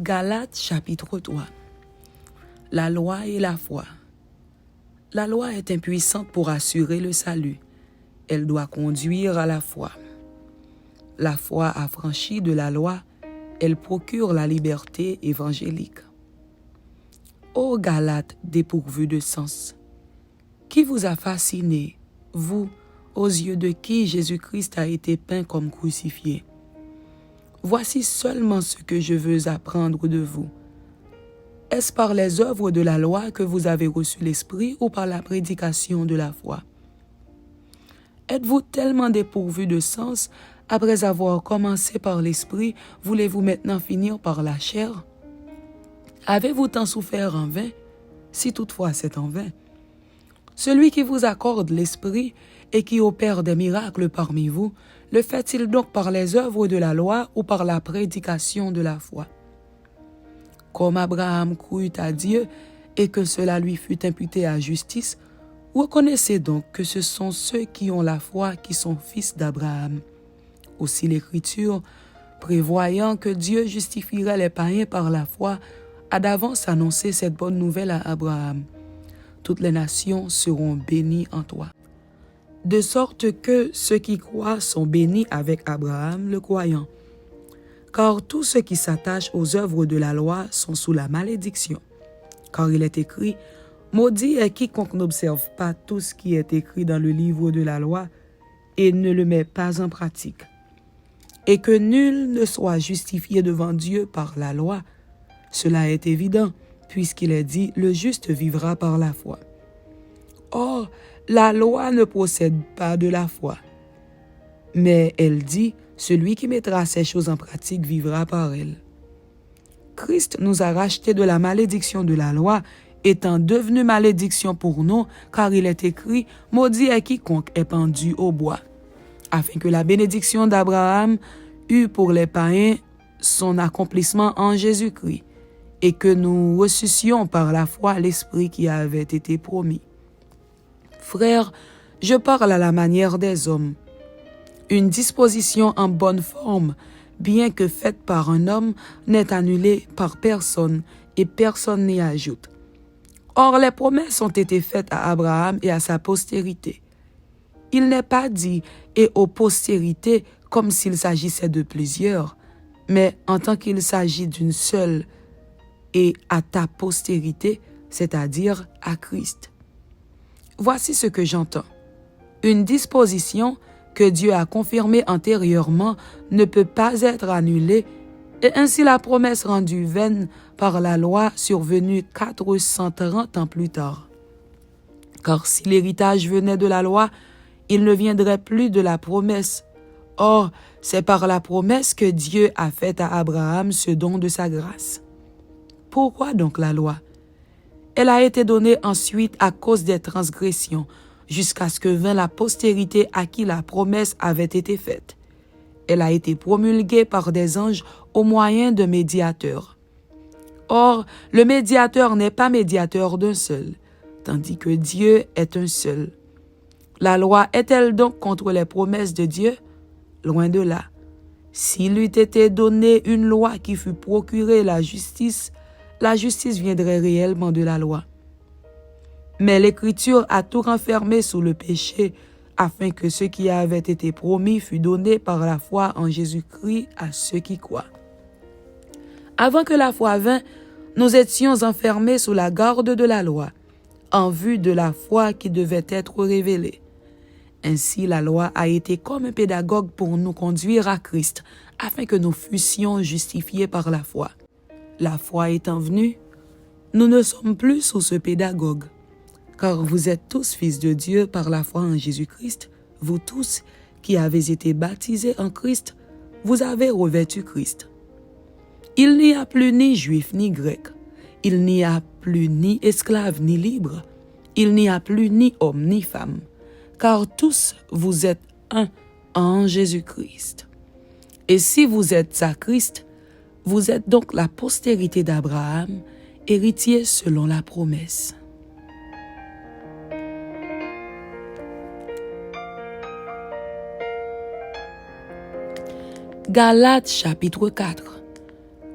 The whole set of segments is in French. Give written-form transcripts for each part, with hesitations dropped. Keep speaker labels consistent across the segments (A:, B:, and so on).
A: Galates chapitre 3. La loi et la foi. La loi est impuissante pour assurer le salut. Elle doit conduire à la foi. La foi affranchie de la loi, elle procure la liberté évangélique. Ô Galates dépourvus de sens, qui vous a fasciné, vous, aux yeux de qui Jésus-Christ a été peint comme crucifié? Voici seulement ce que je veux apprendre de vous. Est-ce par les œuvres de la loi que vous avez reçu l'Esprit ou par la prédication de la foi? Êtes-vous tellement dépourvus de sens, après avoir commencé par l'Esprit, voulez-vous maintenant finir par la chair? Avez-vous tant souffert en vain, si toutefois c'est en vain? Celui qui vous accorde l'Esprit et qui opère des miracles parmi vous, le fait-il donc par les œuvres de la loi ou par la prédication de la foi? Comme Abraham crut à Dieu et que cela lui fut imputé à justice, reconnaissez donc que ce sont ceux qui ont la foi qui sont fils d'Abraham. Aussi l'Écriture, prévoyant que Dieu justifierait les païens par la foi, a d'avance annoncé cette bonne nouvelle à Abraham. Toutes les nations seront bénies en toi. De sorte que ceux qui croient sont bénis avec Abraham le croyant. Car tous ceux qui s'attachent aux œuvres de la loi sont sous la malédiction. Car il est écrit, « Maudit est quiconque n'observe pas tout ce qui est écrit dans le livre de la loi et ne le met pas en pratique. » Et que nul ne soit justifié devant Dieu par la loi. Cela est évident, puisqu'il est dit, « Le juste vivra par la foi. » Or, la loi ne procède pas de la foi. Mais elle dit, celui qui mettra ces choses en pratique vivra par elles. Christ nous a rachetés de la malédiction de la loi, étant devenu malédiction pour nous, car il est écrit, maudit est quiconque est pendu au bois, afin que la bénédiction d'Abraham eût pour les païens son accomplissement en Jésus-Christ, et que nous reçussions par la foi l'Esprit qui avait été promis. Frères, je parle à la manière des hommes. Une disposition en bonne forme, bien que faite par un homme, n'est annulée par personne et personne n'y ajoute. Or, les promesses ont été faites à Abraham et à sa postérité. Il n'est pas dit « et aux postérités » comme s'il s'agissait de plusieurs, mais en tant qu'il s'agit d'une seule et à ta postérité, c'est-à-dire à Christ. Voici ce que j'entends. Une disposition que Dieu a confirmée antérieurement ne peut pas être annulée, et ainsi la promesse rendue vaine par la loi survenue 430 ans plus tard. Car si l'héritage venait de la loi, il ne viendrait plus de la promesse. Or, c'est par la promesse que Dieu a fait à Abraham ce don de sa grâce. Pourquoi donc la loi? Elle a été donnée ensuite à cause des transgressions, jusqu'à ce que vint la postérité à qui la promesse avait été faite. Elle a été promulguée par des anges au moyen de médiateurs. Or, le médiateur n'est pas médiateur d'un seul, tandis que Dieu est un seul. La loi est-elle donc contre les promesses de Dieu? Loin de là. S'il eût été donné une loi qui fût procurée la justice viendrait réellement de la loi. Mais l'Écriture a tout renfermé sous le péché, afin que ce qui avait été promis fût donné par la foi en Jésus-Christ à ceux qui croient. Avant que la foi vînt, nous étions enfermés sous la garde de la loi, en vue de la foi qui devait être révélée. Ainsi, la loi a été comme un pédagogue pour nous conduire à Christ, afin que nous fussions justifiés par la foi. La foi étant venue, nous ne sommes plus sous ce pédagogue, car vous êtes tous fils de Dieu par la foi en Jésus-Christ, vous tous qui avez été baptisés en Christ, vous avez revêtu Christ. Il n'y a plus ni juif ni grec, il n'y a plus ni esclave ni libre, il n'y a plus ni homme ni femme, car tous vous êtes un en Jésus-Christ. Et si vous êtes à Christ, vous êtes donc la postérité d'Abraham, héritier selon la promesse. Galates chapitre 4.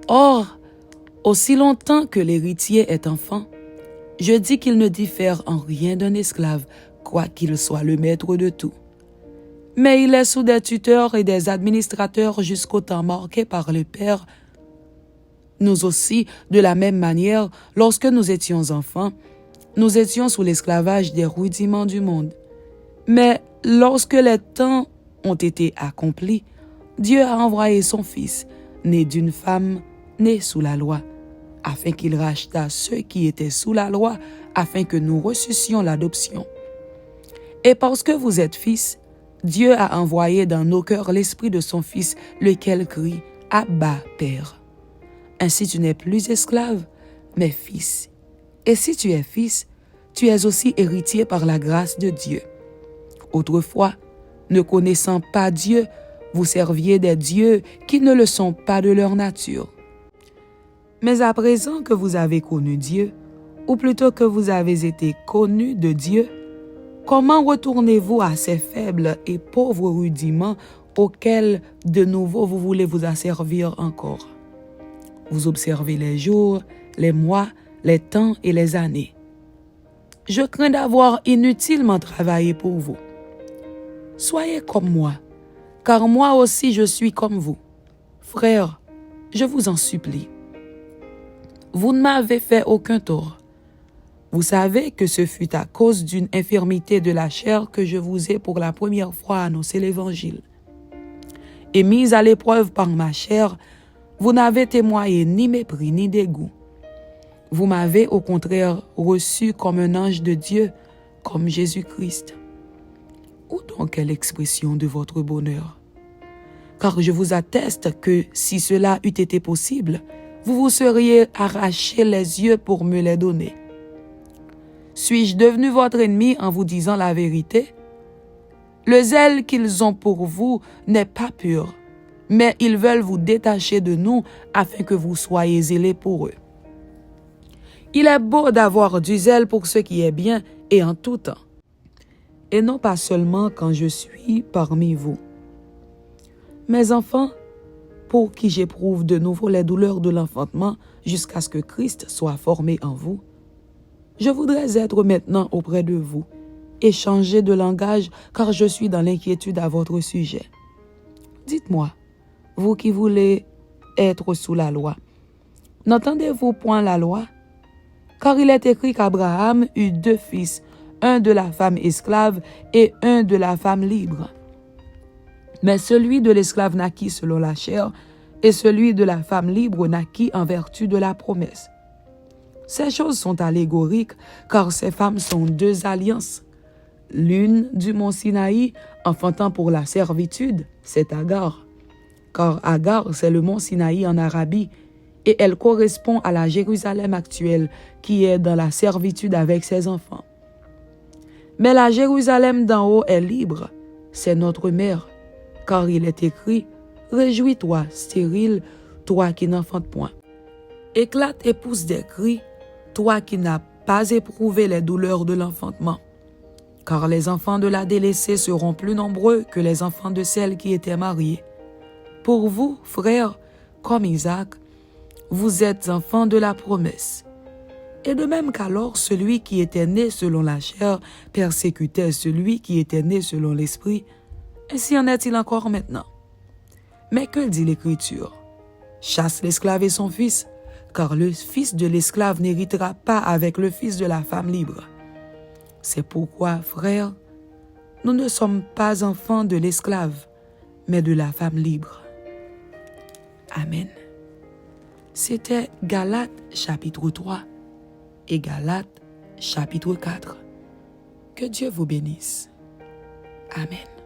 A: Or, Aussi longtemps que l'héritier est enfant, je dis qu'il ne diffère en rien d'un esclave, quoiqu'il soit le maître de tout. Mais il est sous des tuteurs et des administrateurs jusqu'au temps marqué par le Père. Nous aussi, de la même manière, lorsque nous étions enfants, nous étions sous l'esclavage des rudiments du monde. Mais lorsque les temps ont été accomplis, Dieu a envoyé son Fils, né d'une femme, né sous la loi, afin qu'il rachetât ceux qui étaient sous la loi, afin que nous reçussions l'adoption. Et parce que vous êtes fils, Dieu a envoyé dans nos cœurs l'esprit de son Fils, lequel crie « Abba, Père ». Ainsi tu n'es plus esclave, mais fils. Et si tu es fils, tu es aussi héritier par la grâce de Dieu. Autrefois, ne connaissant pas Dieu, vous serviez des dieux qui ne le sont pas de leur nature. Mais à présent que vous avez connu Dieu, ou plutôt que vous avez été connus de Dieu, comment retournez-vous à ces faibles et pauvres rudiments auxquels de nouveau vous voulez vous asservir encore? Vous observez les jours, les mois, les temps et les années. Je crains d'avoir inutilement travaillé pour vous. Soyez comme moi, car moi aussi je suis comme vous. Frères, je vous en supplie. Vous ne m'avez fait aucun tort. Vous savez que ce fut à cause d'une infirmité de la chair que je vous ai pour la première fois annoncé l'Évangile. Et mise à l'épreuve par ma chair, vous n'avez témoigné ni mépris ni dégoût. Vous m'avez au contraire reçu comme un ange de Dieu, comme Jésus-Christ. Où donc est l'expression de votre bonheur? Car je vous atteste que si cela eût été possible, vous vous seriez arraché les yeux pour me les donner. Suis-je devenu votre ennemi en vous disant la vérité? Le zèle qu'ils ont pour vous n'est pas pur, mais ils veulent vous détacher de nous afin que vous soyez zélés pour eux. Il est beau d'avoir du zèle pour ce qui est bien et en tout temps, et non pas seulement quand je suis parmi vous. Mes enfants, pour qui j'éprouve de nouveau les douleurs de l'enfantement jusqu'à ce que Christ soit formé en vous, je voudrais être maintenant auprès de vous et changer de langage car je suis dans l'inquiétude à votre sujet. Dites-moi, vous qui voulez être sous la loi, n'entendez-vous point la loi? Car il est écrit qu'Abraham eut 2 fils, un de la femme esclave et un de la femme libre. Mais celui de l'esclave naquit selon la chair, et celui de la femme libre naquit en vertu de la promesse. Ces choses sont allégoriques, car ces femmes sont 2 alliances. L'une du mont Sinaï, enfantant pour la servitude, c'est Agar. Car Agar, c'est le mont Sinaï en Arabie, et elle correspond à la Jérusalem actuelle, qui est dans la servitude avec ses enfants. Mais la Jérusalem d'en haut est libre, c'est notre mère, car il est écrit « Réjouis-toi, stérile, toi qui n'enfantes point. Éclate et pousse des cris, toi qui n'as pas éprouvé les douleurs de l'enfantement. Car les enfants de la délaissée seront plus nombreux que les enfants de celle qui était mariée. Pour vous, frères, comme Isaac, vous êtes enfants de la promesse. Et de même qu'alors celui qui était né selon la chair persécutait celui qui était né selon l'esprit, ainsi en est-il encore maintenant. Mais que dit l'Écriture? Chasse l'esclave et son fils, car le fils de l'esclave n'héritera pas avec le fils de la femme libre. C'est pourquoi, frères, nous ne sommes pas enfants de l'esclave, mais de la femme libre. Amen. C'était Galates chapitre 3 et Galates chapitre 4. Que Dieu vous bénisse. Amen.